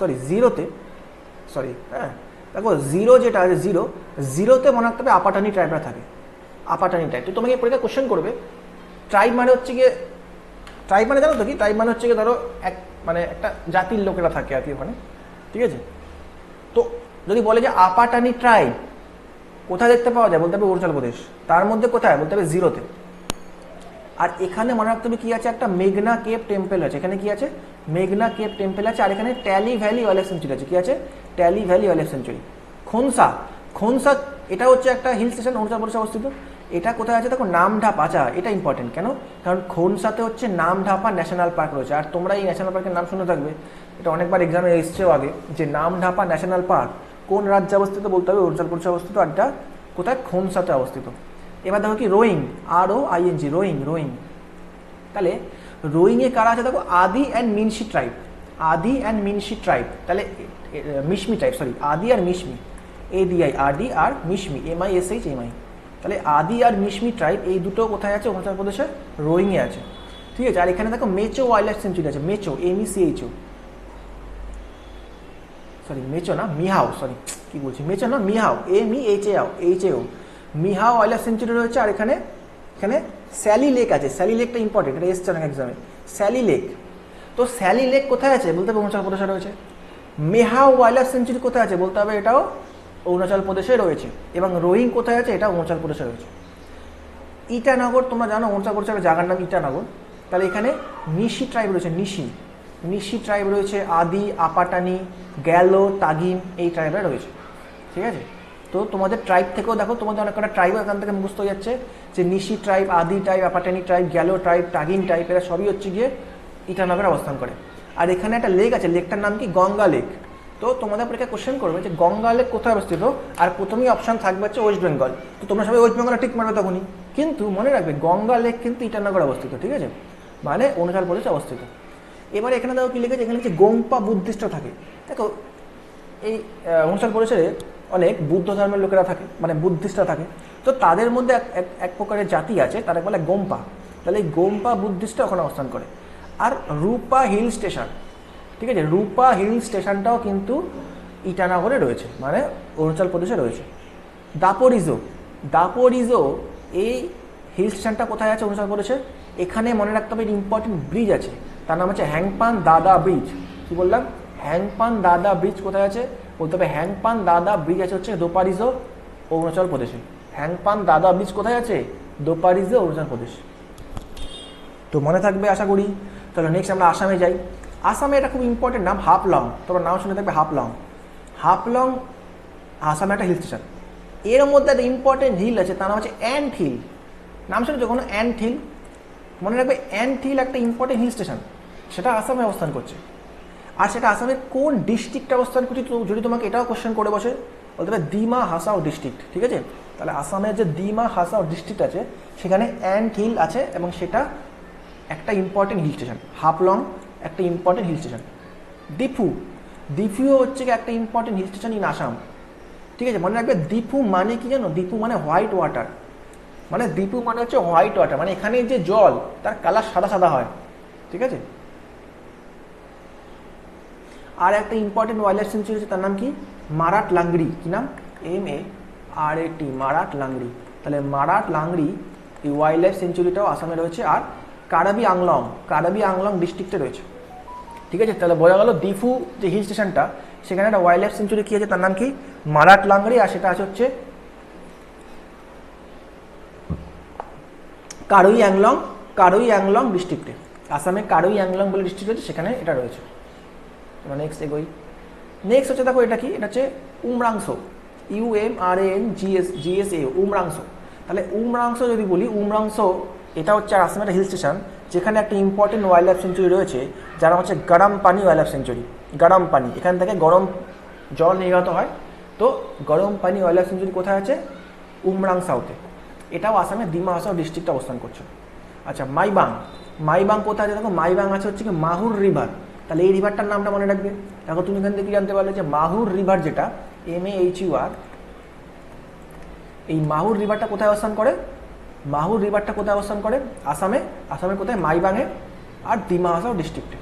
হ্যাঁ দেখো 0 যেটা আছে, 0তে মনে রাখতে হবে আপাটানি ট্রাইবরা থাকে, আপাটানি ট্রাইব। তো তোমাকে পরীক্ষা কোশ্চেন করবে, ট্রাইব মানে হচ্ছে গিয়ে, ট্রাইব মানে জানো তো কি, ট্রাইব মানে হচ্ছে গিয়ে ধরো মানে একটা জাতির লোকেরা থাকে আর কি ওখানে, ঠিক আছে। তো যদি বলে যে আপাটানি ট্রাইব কোথায় দেখতে পাওয়া যায়, বলতে হবে অরুণাচল প্রদেশ। তার মধ্যে কোথায়, বলতে হবে 0তে। আর এখানে মনে রাখতে হবে কি আছে, একটা মেঘনা কেভ টেম্পল আছে। এখানে কি আছে, মেঘনা কেভ টেম্পল আছে। আর এখানে Talley valley wild life sanctuary আছে। কি আছে, Talley valley wild life sanctuary. Khonsa এটা হচ্ছে একটা হিল স্টেশন, অরুণাচল প্রদেশে অবস্থিত। এটা কোথায় আছে দেখো, নামঢাপা। আচ্ছা, এটা ইম্পর্টেন্ট কেন, কারণ খোনসাতে হচ্ছে নামঢাপা ন্যাশনাল পার্ক রয়েছে। আর তোমরা এই ন্যাশনাল পার্কের নাম শুনে থাকবে, এটা অনেকবার এক্সামে এসছেও আগে, যে নামঢাপা ন্যাশনাল পার্ক কোন রাজ্যে অবস্থিত, বলতে হবে অরুণাচল প্রদেশে অবস্থিত। আর এটা কোথায়, খোনসাতে অবস্থিত। এবার দেখো কি, রোয়িং, ROING, রোয়িং। তাহলে রোয়িংয়ে কারা আছে দেখো, আদি অ্যান্ড মিনসি ট্রাইব। তাহলে মিশমি ট্রাইব, আদি আর মিশমি, ADI RD আর মিশমি MISHMI। তাহলে আদি আর মিশমি ট্রাইব এই দুটো কোথায় আছে, অরুণাচল প্রদেশে রোয়িংয়ে আছে, ঠিক আছে। আর এখানে দেখো মেচো ওয়াইল্ড লাইফ সেঞ্চুরি আছে, মেচো MECHO, মেচো না মিহাও, কি বলছি, মেচো না মিহাও, MEHAO, মিহাও ওয়াইল্ড লাইফ সেঞ্চুরি রয়েছে। আর এখানে স্যালি লেক আছে। স্যালি লেকটা ইম্পর্টেন্ট, এটা এসছে অনেক এক্সামে, স্যালি লেক। তো স্যালি লেক কোথায় আছে, বলতে হবে অরুণাচল প্রদেশে রয়েছে। মেহাও ওয়াইল্ড লাইফ সেঞ্চুরি কোথায় আছে, বলতে হবে এটাও অরুণাচল প্রদেশে রয়েছে। এবং রোয়িং কোথায় আছে, এটা অরুণাচল প্রদেশে রয়েছে। ইটানগর, তোমরা জানো অরুণাচল প্রদেশের জায়গার নাম ইটানগর। তাহলে এখানে নিশি ট্রাইব রয়েছে, নিশি ট্রাইব রয়েছে, আদি, আপাটানি, গ্যালো, তাগিম, এই ট্রাইবরা রয়েছে, ঠিক আছে। তো তোমাদের ট্রাইব থেকেও দেখো, তোমাদের অনেক কটা ট্রাইব এখান থেকে মুখস্থ হয়ে যাচ্ছে, যে Nyishi tribe, Adi tribe, Apatani tribe, Galo tribe, Tagin tribe, এরা সবই হচ্ছে গিয়ে ইটানগরে অবস্থান করে। আর এখানে একটা লেক আছে, লেকটার নাম কি, গঙ্গা লেক। তো তোমাদের পরীক্ষা কোশ্চেন করবে যে গঙ্গা লেক কোথায় অবস্থিত, আর প্রথমেই অপশন থাকবে হচ্ছে ওয়েস্ট বেঙ্গল। তো তোমরা সবাই ওয়েস্ট বেঙ্গলে ঠিক মারবে তখনই, কিন্তু মনে রাখবে গঙ্গা লেক কিন্তু ইটানগরে অবস্থিত, ঠিক আছে, মানে অরুণাচল প্রদেশে অবস্থিত। এবার এখানে দেখো কি লিখেছে, এখানে হচ্ছে গোম্পা বুদ্ধিস্ট থাকে। দেখো এই অরুণাচল প্রদেশে অনেক বুদ্ধ ধর্মের লোকেরা থাকে, মানে বুদ্ধিস্টরা থাকে। তো তাদের মধ্যে এক প্রকারের জাতি আছে, তারা বলে গোম্পা। তাহলে এই গোম্পা বুদ্ধিস্টরা ওখানে অবস্থান করে। আর রূপা হিল স্টেশন, ঠিক আছে, রূপা হিল স্টেশনটাও কিন্তু ইটানগরে রয়েছে, মানে অরুণাচল প্রদেশে রয়েছে। দাপোরিজো এই হিল স্টেশনটা কোথায় আছে, অরুণাচল প্রদেশে। এখানে মনে রাখতে হবে ইম্পর্টেন্ট ব্রিজ আছে, তার নাম হচ্ছে হ্যাংপান দাদা ব্রিজ। কি বললাম, হ্যাংপান দাদা ব্রিজ কোথায় আছে, বলতে হবে হ্যাংপান দাদা ব্রিজ আছে হচ্ছে দোপারিজো, অরুণাচল প্রদেশে। হ্যাংপান দাদা ব্রিজ কোথায় আছে, দোপারিজো, অরুণাচল প্রদেশ। তো মনে থাকবে আশা করি। চলো নেক্সট আমরা আসামে যাই। আসামে এটা খুব ইম্পর্টেন্ট নাম, হাফলং। তোমার নাম শুনে থাকবে হাফলং। আসামে একটা হিল স্টেশন। এর মধ্যে একটা ইম্পর্টেন্ট হিল আছে, তার নাম হচ্ছে অ্যান্ট হিল। নাম শুনেছো কোনো, অ্যান্ট হিল? মনে রাখবে অ্যান্ট হিল একটা ইম্পর্টেন্ট হিল স্টেশন, সেটা আসামে অবস্থান করছে। আর সেটা আসামের কোন ডিস্ট্রিক্টে অবস্থান করছে, যদি তোমাকে এটাও কোশ্চেন করে বসে, বলতে হবে দিমা হাসাও ডিস্ট্রিক্ট, ঠিক আছে। তাহলে আসামের যে দিমা হাসাও ডিস্ট্রিক্ট আছে, সেখানে অ্যান্ট হিল আছে, এবং সেটা একটা ইম্পর্টেন্ট হিল স্টেশন। হাফলং একটা ইম্পর্টেন্ট হিল স্টেশন। দিফুও হচ্ছে একটা important hill station in Assam, ঠিক আছে। মনে রাখবে দিফু মানে কি জানো, দিফু মানে হোয়াইট ওয়াটার, মানে দীপু মানে হচ্ছে হোয়াইট ওয়াটার, মানে এখানে যে জল তার কালার সাদা সাদা হয়, ঠিক আছে। আর একটা ইম্পর্টেন্ট ওয়াইল্ড লাইফ সেঞ্চুরি আছে, তার নাম কি মারাট লাংড়ি, কি নাম MARAT মারাট লাংড়ি। তাহলে মারাট লাংড়ি এই ওয়াইল্ড লাইফ সেঞ্চুরিটাও আসামে রয়েছে, আর কারাবি আংলং ডিস্ট্রিক্টে রয়েছে, ঠিক আছে। তাহলে বোঝা গেল দিফু যে হিল স্টেশনটা, সেখানে একটা ওয়াইল্ড লাইফ সেঞ্চুরি কী আছে, তার নাম কি মারাট লাংড়ি, আর সেটা আছে হচ্ছে কারুই আংলং ডিস্ট্রিক্টে। আসামে কারুই আংলং বলে ডিস্ট্রিক্ট রয়েছে, সেখানে এটা রয়েছে। নেক্সট এগোই। নেক্সট হচ্ছে দেখো এটা কি, এটা হচ্ছে উমরাংসো, UMRANGSA, উমরাংসো। তাহলে উমরাংসো যদি বলি, উমরাংসো এটা হচ্ছে আসামের হিল স্টেশন, যেখানে একটা ইম্পর্টেন্ট ওয়াইল্ড লাইফ সেঞ্চুরি রয়েছে, যারা হচ্ছে গরম পানি ওয়াইল্ড লাইফ সেঞ্চুরি। গরম পানি, এখান থেকে গরম জল নির্গত হয়, তো গরম পানি ওয়াইল্ড লাইফ সেঞ্চুরি কোথায় আছে, উমরাংসাওতে। এটাও আসামের ডিমা হাসাও ডিস্ট্রিক্টে অবস্থান করছে। আচ্ছা, মাইবাং কোথায় আছে, দেখো মাইবাং আছে হচ্ছে কি মাহুর রিভার। তাহলে এই রিভারটার নামটা মনে রাখবে। দেখো তুমি এখান থেকে জানতে পারলে যে মাহুর রিভার, যেটা MAHUR, এই মাহুর রিভারটা কোথায় অবস্থান করে, মাহুর রিভারটা কোথায় অবস্থান করে, আসামের কোথায়, মাইবাংয়ে আর ডিমা হাসাও ডিস্ট্রিক্টে,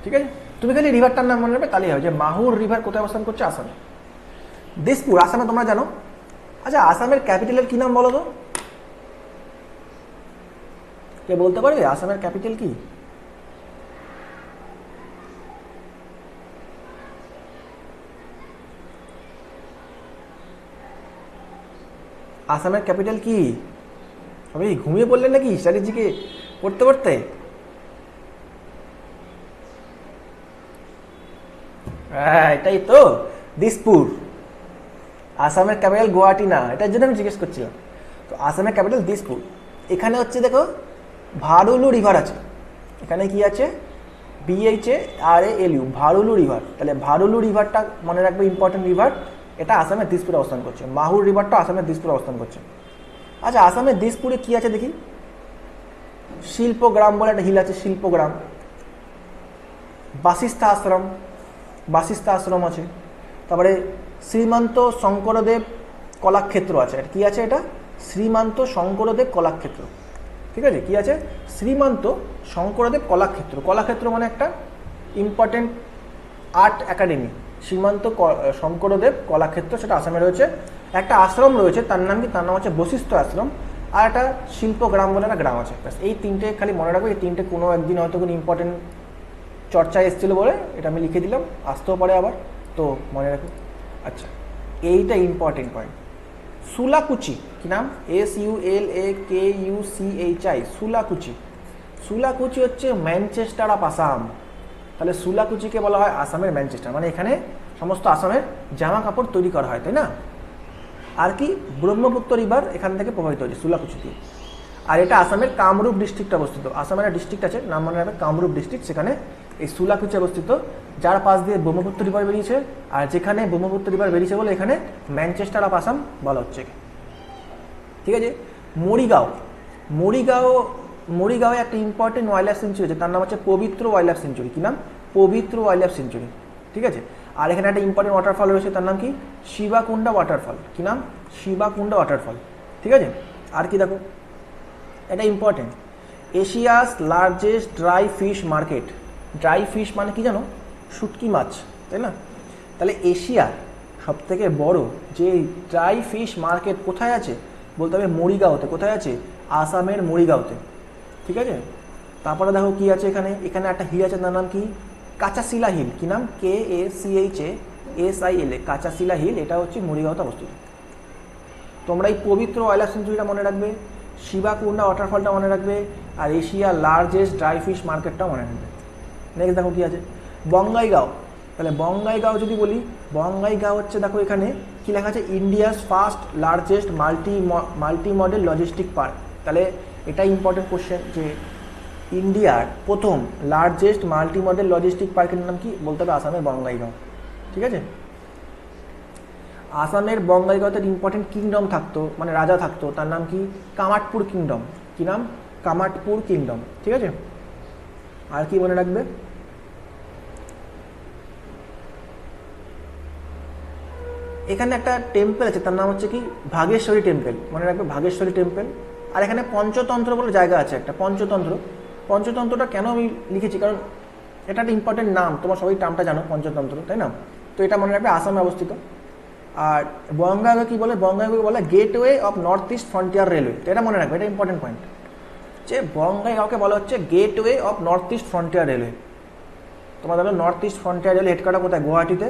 ঠিক আছে। তুমি খালি রিভারটার নাম মনে রাখবে, তাহলেই হয় যে মাহুর রিভার কোথায় অবস্থান করছে, আসামে। দিসপুর আসামে তোমরা জানো। আচ্ছা, আসামের ক্যাপিটালের কি নাম বলো তো, কে বলতে পারবে আসামের ক্যাপিটাল কি? আসামের ক্যাপিটাল কি? আমি ঘুমিয়ে পড়লেন নাকি স্ট্র্যাটেজিকে পড়তে পড়তে? হ্যাঁ, এটাই তো, দিসপুর। আসামের ক্যাপিটাল গুয়াহাটি না, এটার জন্য আমি জিজ্ঞেস করছিলাম। তো আসামের ক্যাপিটাল দিসপুর। এখানে হচ্ছে দেখো ভারুলু রিভার আছে, এখানে কি আছে, BHARALU, ভারুলু রিভার। তাহলে ভারুলু রিভারটা মনে রাখবে, ইম্পর্টেন্ট রিভার, এটা আসামের দিসপুরে অবস্থান করছে। মাহুর রিভারটা আসামের দিসপুরে অবস্থান করছে। আচ্ছা, আসামের দিসপুরে কি আছে দেখি, শিল্পগ্রাম বলে একটা হিল আছে, শিল্পগ্রাম। বাসিস্থা আশ্রম আছে। তারপরে শ্রীমন্ত শঙ্করদেব কলাক্ষেত্র আছে। কি আছে এটা, শ্রীমন্ত শঙ্করদেব কলাক্ষেত্র, ঠিক আছে। কি আছে, শ্রীমন্ত শঙ্করদেব কলাক্ষেত্র মানে একটা important art academy, Srimanta Sankardev Kalakshetra, সেটা আসামে রয়েছে। একটা আশ্রম রয়েছে, তার নাম কি, তার নাম হচ্ছে বশিষ্ঠ আশ্রম। আর একটা শিল্পগ্রাম বলে একটা গ্রাম আছে। এই তিনটে খালি মনে রাখবো, এই তিনটে কোনো একদিন হয়তো কোনো ইম্পর্টেন্ট চর্চায় এসেছিলো বলে এটা আমি লিখে দিলাম, আসতেও পারে আবার, তো মনে রাখো। আচ্ছা, এইটা ইম্পর্টেন্ট পয়েন্ট। সুলাকুচি, কি নাম, SULAKUCHI, সুলাকুচি হচ্ছে ম্যানচেস্টার অফ আসাম। তাহলে সুলাকুচিকে বলা হয় আসামের ম্যানচেস্টার, মানে এখানে সমস্ত আসামের জামা কাপড় তৈরি করা হয়, তাই না। আর কি, ব্রহ্মপুত্র রিভার এখান থেকে প্রবাহিত হয়েছে সুলাকুচি দিয়ে। আর এটা আসামের কামরূপ ডিস্ট্রিক্টে অবস্থিত। আসামের একটা ডিস্ট্রিক্ট আছে, নাম মনে রাখবে কামরূপ ডিস্ট্রিক্ট, সেখানে এই সুলাকুচি অবস্থিত, যার পাশ দিয়ে ব্রহ্মপুত্র রিভার বেরিয়েছে। আর যেখানে ব্রহ্মপুত্র রিভার বেরিয়েছে বলে এখানে ম্যানচেস্টার অফ আসাম বলা হচ্ছে, ঠিক আছে। মরিগাঁও একটা ইম্পর্টেন্ট ওয়াইল্ড লাইফ সেঞ্চুরি আছে, তার নাম হচ্ছে পবিত্র ওয়াইল্ড লাইফ সেঞ্চুরি। কি নাম, পবিত্র ওয়াইল্ড লাইফ সেঞ্চুরি, ঠিক আছে। আর এখানে একটা ইম্পর্টেন্ট ওয়াটারফল রয়েছে, তার নাম কি, শিবাকুন্ডা ওয়াটারফল। কি নাম, শিবাকুন্ডা ওয়াটারফল, ঠিক আছে। আর কি দেখো, এটা important, Asia's largest dry fish market. Dry fish মানে কি জানো, শুটকি মাছ, তাই না। তাহলে এশিয়ার সব থেকে বড় যে ড্রাই ফিশ মার্কেট কোথায় আছে বলতে হবে মরিগাঁওতে। কোথায় আছে, আসামের মরিগাঁওতে, ঠিক আছে। তারপরে দেখো কি আছে, এখানে একটা হিল আছে, তার নাম কি, কাচাশিলা হিল। কি নাম, KACHASILA, কাচাশিলা হিল। এটা হচ্ছে মরিগাঁওতে অবস্থিত। তোমরা এই পবিত্র ওয়াইল্ড লাইফ সেঞ্চুরিটা মনে রাখবে, শিবাকুন্ডা ওয়াটারফলটা মনে রাখবে, আর এশিয়া লার্জেস্ট ড্রাই ফিশ মার্কেটটাও মনে রাখবে। নেক্সট দেখো কি আছে, বঙ্গাইগাঁও। তাহলে বঙ্গাইগাঁও যদি বলি, বঙ্গাইগাঁও হচ্ছে, দেখো এখানে কি লেখা আছে, India's first largest multi model logistic park. তাহলে এটা ইম্পর্টেন্ট কোশ্চেন, যে ইন্ডিয়ার প্রথম লার্জেস্ট মাল্টি মডেল লজিস্টিক পার্কের নাম কি বলতে হবে, আসামের বঙ্গাইগাঁও, ঠিক আছে। আসামের বঙ্গাইগাঁওতে ইম্পর্টেন্ট কিংডম থাকতো, মানে রাজা থাকতো, তার নাম কি, কামাটপুর কিংডম। কি নাম, কামাটপুর কিংডম, ঠিক আছে। আর কি মনে রাখবে, আর এখানে একটা টেম্পল আছে, তার নাম হচ্ছে কি ভাগেশ্বরী টেম্পল, মনে রাখবে ভাগেশ্বরী টেম্পল। আর এখানে পঞ্চতন্ত্র বলে জায়গা আছে একটা, পঞ্চতন্ত্র। পঞ্চতন্ত্রটা কেন আমি লিখেছি, কারণ এটা একটা ইম্পর্টেন্ট নাম, তোমার সবাই নামটা জানো পঞ্চতন্ত্র, তাই না? তো এটা মনে রাখবে আসামে অবস্থিত। আর বঙ্গাইগাঁও কি বলে, বঙ্গাইগাঁও বলে gateway of north east frontier railway, তো এটা মনে রাখবে, এটা ইম্পর্টেন্ট পয়েন্ট, যে বঙ্গাইগাঁওকে বলা হচ্ছে gateway of north east frontier railway. তোমার দেখো north east frontier railway headquarter কোথায়, গুয়াহাটিতে,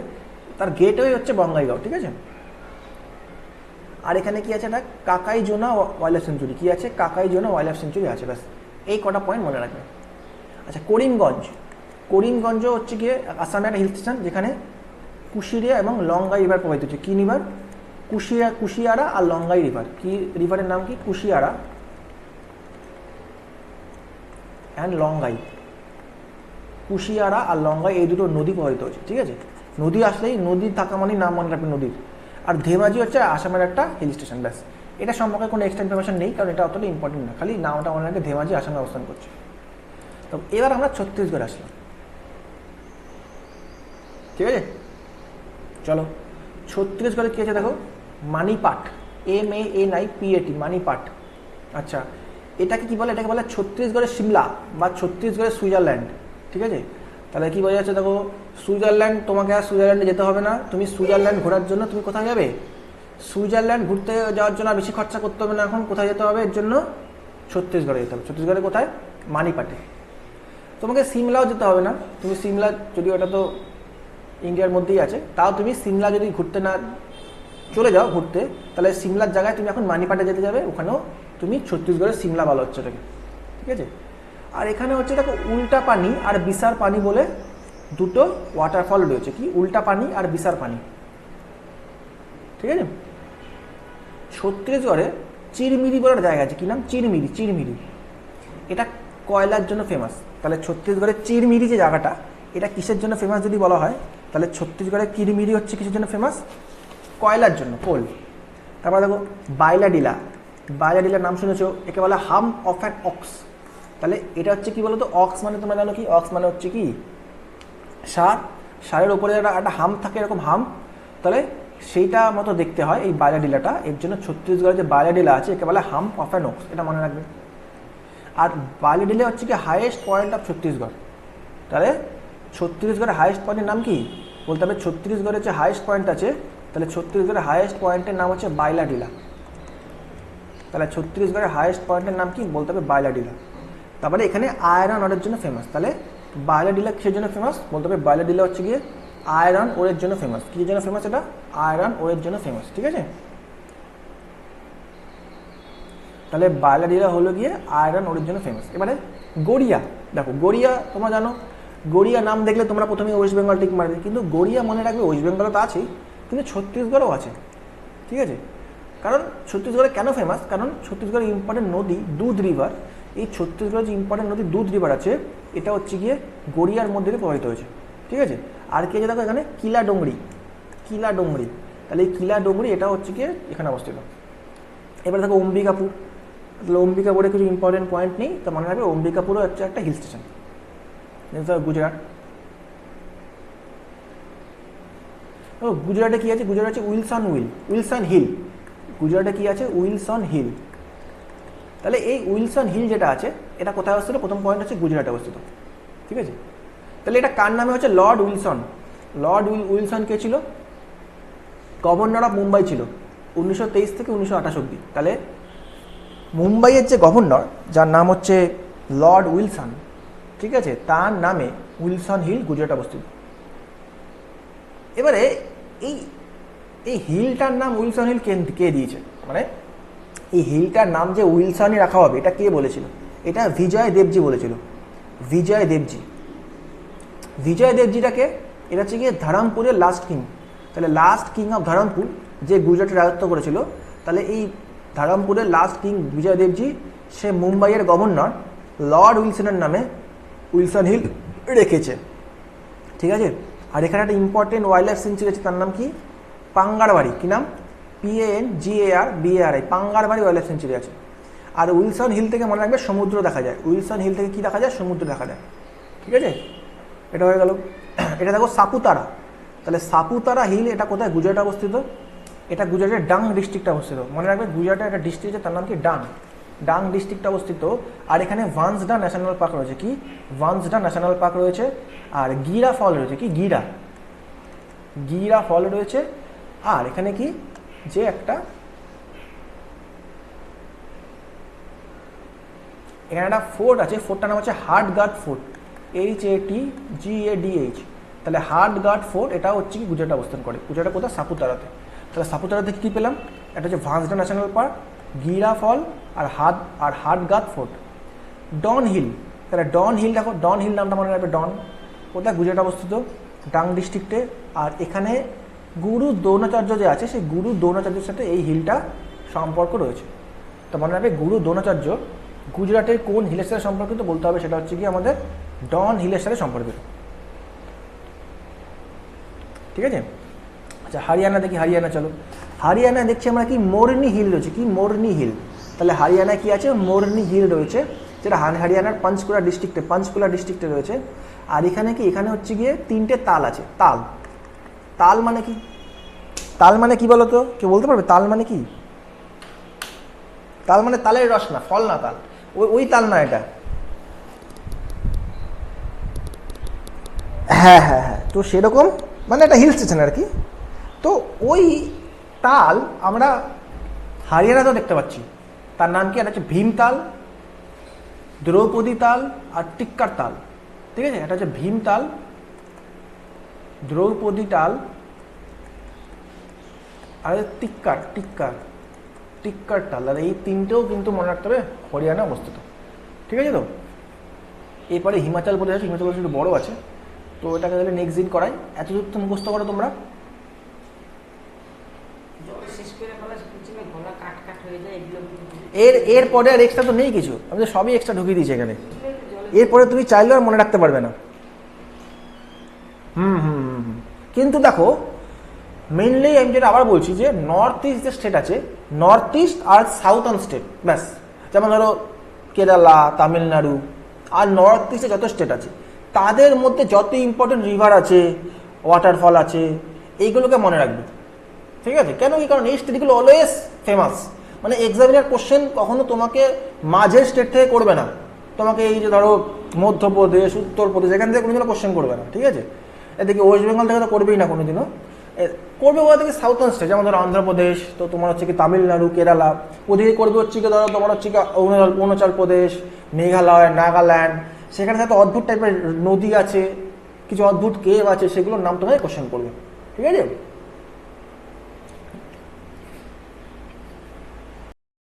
তার গেটওয়ে হচ্ছে বঙ্গাইগাঁও, ঠিক আছে? আর এখানে কি আছে, এটা কাকাইজোনা ওয়াইল্ড লাইফ সেঞ্চুরি, কি আছে, কাকাইজোনা ওয়াইল্ড লাইফ সেঞ্চুরি আছে, ব্যাস এই কটা পয়েন্ট মনে রাখবে। আচ্ছা, করিমগঞ্জ, করিমগঞ্জ হচ্ছে গিয়ে আসামের একটা হিল স্টেশন, যেখানে কুশিয়ারা এবং লঙ্গাই রিভার প্রবাহিত হচ্ছে। কি রিভার? কুশিয়ারা আর লঙ্গাই রিভার। কি রিভারের নাম কি? কুশিয়ারা অ্যান্ড লঙ্গাই। কুশিয়ারা আর লঙ্গাই এই দুটো নদী প্রবাহিত হচ্ছে, ঠিক আছে? নদী আসলেই, নদী থাকা মানে নাম মনে রাখবে নদীর। আর ধেমাজি হচ্ছে আসামের একটা হিল স্টেশন, ব্যাস। এটা সম্পর্কে কোনো এক্সট্রা ইনফরমেশন নেই, কারণ এটা অতটা ইম্পর্টেন্ট না, খালি নামটা মনে রাখবে, ধেমাজি আসামে অবস্থান করছে। তো এবার আমরা ছত্তিশগড় আসলাম, ঠিক আছে? চলো, ছত্তিশগড়ে কী আছে দেখো, মানিপাট, MANIPAT, মানিপাট। আচ্ছা, এটাকে কি বলে? এটাকে বলে ছত্তিশগড়ের সিমলা বা ছত্তিশগড়ের সুইজারল্যান্ড, ঠিক আছে? তাহলে কি বোঝা যাচ্ছে দেখো, সুইজারল্যান্ড, তোমাকে আর সুইজারল্যান্ডে যেতে হবে না। তুমি সুইজারল্যান্ড ঘোরার জন্য তুমি কোথায় যাবে? সুইজারল্যান্ড ঘুরতে যাওয়ার জন্য বেশি খরচা করতে হবে না। এখন কোথায় যেতে হবে এর জন্য? ছত্তিশগড়ে যেতে হবে। ছত্তিশগড়ে কোথায়? মানিপাটে। তোমাকে সিমলাও যেতে হবে না। তুমি সিমলা, যদিও ওটা তো ইন্ডিয়ার মধ্যেই আছে, তাও তুমি সিমলা যদি ঘুরতে না চলে যাও ঘুরতে, তাহলে সিমলার জায়গায় তুমি এখন মানিপাটে যেতে যাবে, ওখানেও তুমি ছত্তিশগড়ের সিমলা বলা হচ্ছে এটাকে, ঠিক আছে? আর এখানে হচ্ছে দেখো উল্টা পানি আর বিসার পানি বলে দুটো ওয়াটারফল রয়েছে। কি? উল্টা পানি আর বিসার পানি, ঠিক আছে? ছত্তিশগড়ে চিরমিরি বলার জায়গা আছে। কি নাম? চিরমিরি। চিরমিরি এটা কয়লার জন্য ফেমাস। তাহলে ছত্তিশগড়ের চিরমিরি যে জায়গাটা, এটা কিসের জন্য ফেমাস যদি বলা হয়, তাহলে ছত্তিশগড়ের চিরমিরি হচ্ছে কিসের জন্য ফেমাস? কয়লার জন্য, কোল। তারপর দেখো বাইলাডিলা, বাইলাডিলার নাম শুনেছো, একে বলা হাম অফ অ্যান অক্স। তাহলে এটা হচ্ছে কি বলতো, অক্স মানে তোমরা জানো কি? অক্স মানে হচ্ছে কি ষাঁড়, ষাঁড়ের ওপরে একটা হাম থাকে, এরকম হাম, তাহলে সেইটা মতো দেখতে হয় এই বাইলাডিলাটা। এর জন্য ছত্তিশগড়ে যে বাইলাডিলা আছে একে বলে হাম অফ অ্যান অক্স, এটা মনে রাখবে। আর বাইলাডিলা হচ্ছে কি হাইয়েস্ট পয়েন্ট অফ ছত্তিশগড়। তাহলে ছত্তিশগড়ের হাইয়েস্ট পয়েন্টের নাম কি বলতে হবে? ছত্তিশগড়ের যে হাইয়েস্ট পয়েন্ট আছে, তাহলে ছত্তিশগড়ের হাইয়েস্ট পয়েন্টের নাম হচ্ছে বাইলাডিলা। তাহলে ছত্তিশগড়ের হাইয়েস্ট পয়েন্টের নাম কি বলতে হবে? বাইলাডিলা। তারপরে এখানে আয়রন ওরের জন্য ফেমাস। তাহলে বাইলাডিলা কিসের জন্য ফেমাস বলতে হবে? বাইলাডিলা হচ্ছে গিয়ে আয়রন ওরের জন্য ফেমাস। কিসের জন্য ফেমাস? এটা আয়রন ওরের জন্য ফেমাস, ঠিক আছে? তাহলে বাইলাডিলা হলো গিয়ে আয়রন ওরের জন্য ফেমাস। এবারে গড়িয়া, দেখো গড়িয়া তোমরা জানো, গড়িয়া নাম দেখলে তোমরা প্রথমে ওয়েস্ট বেঙ্গল টিক মারবে, কিন্তু গড়িয়া মনে রাখবে ওয়েস্ট বেঙ্গলে তো আছেই, কিন্তু ছত্তিশগড়েও আছে, ঠিক আছে? কারণ ছত্তিশগড়ে কেন ফেমাস? কারণ ছত্তিশগড়ের ইম্পর্টেন্ট নদী দুধ রিভার, এই ছত্তিশগড়ের যে ইম্পর্টেন্ট নদী দুধ রিভার আছে, এটা হচ্ছে গিয়ে গড়িয়ার মধ্যে দিয়ে প্রবাহিত হয়েছে, ঠিক আছে? আর কি আছে দেখো এখানে? কিলাডোংরি, কিলাডোংরি। তাহলে এই কিলাডোংরি এটা হচ্ছে গিয়ে এখানে অবস্থিত। এবার দেখো অম্বিকাপুর, তাহলে অম্বিকাপুরে কিছু ইম্পর্টেন্ট পয়েন্ট নেই, তো মনে রাখবে অম্বিকাপুরও হচ্ছে একটা হিল স্টেশন, গুজরাট। গুজরাটে কি আছে? গুজরাটে আছে উইলসন হিল। গুজরাটে কি আছে? Wilson hill. তাহলে এই উইলসন হিল যেটা আছে, এটা কোথায় অবস্থিত? প্রথম পয়েন্ট হচ্ছে গুজরাটে অবস্থিত, ঠিক আছে? তাহলে এটা কার নামে হচ্ছে? Lord Wilson. লর্ড উইলসন কে ছিল? গভর্নর অফ মুম্বাই ছিল 1923 থেকে 1928 অব্দি। তাহলে মুম্বাইয়ের যে গভর্নর, যার নাম হচ্ছে লর্ড উইলসন, ঠিক আছে, তার নামে উইলসন হিল গুজরাট অবস্থিত। এবারে এই এই হিলটার নাম উইলসন হিল কে দিয়েছে? মানে এই হিলটার নাম যে উইলসনই রাখা হবে, এটা কে বলেছিল? এটা বিজয় দেবজি বলেছিল। বিজয় দেবজি। বিজয় দেবজিটাকে, এটা হচ্ছে গিয়ে ধরমপুরের লাস্ট কিং। তাহলে লাস্ট কিং অফ ধরমপুর যে গুজরাটের রাজত্ব করেছিল, তাহলে এই ধরমপুরের লাস্ট কিং বিজয় দেবজি, সে মুম্বাইয়ের গভর্নর লর্ড উইলসনের নামে উইলসন হিল রেখেছে, ঠিক আছে? আর এখানে একটা ইম্পর্টেন্ট ওয়াইল্ড লাইফ সেঞ্চুরি আছে, তার নাম কি? পাঙ্গারবাড়ি। কি নাম? PANGARBARI, পাঙ্গারবাড়ি ওয়াইল্ড লাইফ সেঞ্চুরি আছে। আর উইলসন হিল থেকে মনে রাখবে সমুদ্র দেখা যায়। উইলসন হিল থেকে কি দেখা যায়? সমুদ্র দেখা যায়, ঠিক আছে? এটা হয়ে গেল। এটা দেখো সাপুতারা। তাহলে সাপুতারা হিল এটা কোথায়? গুজরাটে অবস্থিত। এটা গুজরাটের ডাং ডিস্ট্রিক্টে অবস্থিত। মনে রাখবে গুজরাটের একটা ডিস্ট্রিক্ট আছে, তার নাম কি? ডাং। ডাং ডিস্ট্রিক্টে অবস্থিত। আর এখানে ভান্সডা ন্যাশনাল পার্ক রয়েছে। কি? ভান্সডা ন্যাশনাল পার্ক রয়েছে। আর গিরা ফল রয়েছে। কি? গিরা ফল রয়েছে। আর এখানে কি যে একটা এখানে একটা ফোর্ট আছে, ফোর্টটার নাম হচ্ছে হার্ডগার্ড ফোর্ট, HATGADH। তাহলে হার্ডগার্ড ফোর্ট এটা হচ্ছে কি গুজরাটে অবস্থান করে। গুজরাটে কোথায়? সাপুতারাতে। তাহলে সাপুতারাতে কী পেলাম? এটা হচ্ছে ভান্সডা ন্যাশনাল পার্ক, গিরা ফল, আর হার্ডগার্ড ফোর্ট। ডন হিল, তাহলে ডন হিল দেখো, ডন হিল নামটা মনে রাখবে। ডন কোথায়? গুজরাটে অবস্থিত, ডাং ডিস্ট্রিক্টে। আর এখানে গুরু দ্রোণাচার্য যে আছে, সেই গুরু দ্রোণাচার্যের সাথে এই হিলটা সম্পর্ক রয়েছে। তো মনে রাখবে গুরু দ্রোণাচার্য গুজরাটের কোন হিলের সাথে সম্পর্কিত বলতে হবে, সেটা হচ্ছে কি আমাদের ডন হিলের সাথে সম্পর্কিত। ঠিক আছে। আচ্ছা হরিয়ানা দেখি, হরিয়ানা চলো। হরিয়ানা দেখছি আমরা কি মোরনি হিল রয়েছে। কি? Moroni hill. তাহলে হরিয়ানায় কি আছে? মোরনি হিল রয়েছে, যেটা হরিয়ানার পঞ্চকুলা ডিস্ট্রিক্টে রয়েছে। আর এখানে কি? এখানে হচ্ছে গিয়ে 3টে তাল আছে। তাল মানে কি? তাল মানে কি বলো তো? কেউ বলতে পারবে তাল মানে কি? তাল মানে তালের রস না, ফল না তাল, ওই তাল না এটা। হ্যাঁ, তো সেরকম মানে একটা হিল স্টেশন আর কি। তো ওই তাল আমরা হরিয়ানাতেও দেখতে পাচ্ছি। তার নাম কি? এটা হচ্ছে ভীমতাল, দ্রৌপদী তাল আর টিক্কার তাল। ঠিক আছে, এটা হচ্ছে ভীমতাল, দ্রৌপদী তাল আর টিক্কার তাল। আর এই তিনটেও কিন্তু মনে রাখতে হবে হরিয়ানা অবস্থিত। ঠিক আছে। তো এরপরে হিমাচল প্রদেশ আছে। হিমাচল প্রদেশ একটু বড় আছে, তো এটাকে তাহলে নেক্সট দিন করাই। এতদূর তো মুখস্থ করো তোমরা। এরপরে আর এক্সট্রা তো নেই কিছু, আমি তো সবই এক্সট্রা ঢুকিয়ে দিয়েছি এখানে। এরপরে তুমি চাইলেও আর মনে রাখতে পারবে না। কিন্তু দেখো মেনলি আমি যেটা আবার বলছি যে নর্থ ইস্ট যে স্টেট আছে, নর্থ ইস্ট আর সাউথার্ন স্টেট, ব্যাস। যেমন ধরো কেরালা, তামিলনাড়ু আর নর্থ ইস্টে যত স্টেট আছে, তাদের মধ্যে যত ইম্পর্টেন্ট রিভার আছে, ওয়াটারফল আছে, এইগুলোকে মনে রাখবে। ঠিক আছে। কেন কি? কারণ এই স্টেটগুলো অলওয়েজ ফেমাস। মানে এক্সামিনার কোশ্চেন কখনো তোমাকে মাঝের স্টেট থেকে করবে না, তোমাকে এই যে ধরো মধ্যপ্রদেশ, উত্তরপ্রদেশ, এখান থেকে কোনোদিনও কোশ্চেন করবে না। ঠিক আছে। এদিকে ওয়েস্ট বেঙ্গল থেকে তো করবেই না কোনোদিনও, করবে ওরা থেকে সাউথার্ন স্টেট, যেমন ধরো অন্ধ্রপ্রদেশ, তো তোমার হচ্ছে কি তামিলনাড়ু, কেরালা। ওদিকে করবে হচ্ছে কি ধরো তোমার হচ্ছে কি অরুণাচল প্রদেশ, মেঘালয়, নাগাল্যান্ড। সেখানে হয়তো অদ্ভুত টাইপের নদী আছে, কিছু অদ্ভুত কেভ আছে, সেগুলোর নাম তোমাকে কোশ্চেন করবে। ঠিক আছে।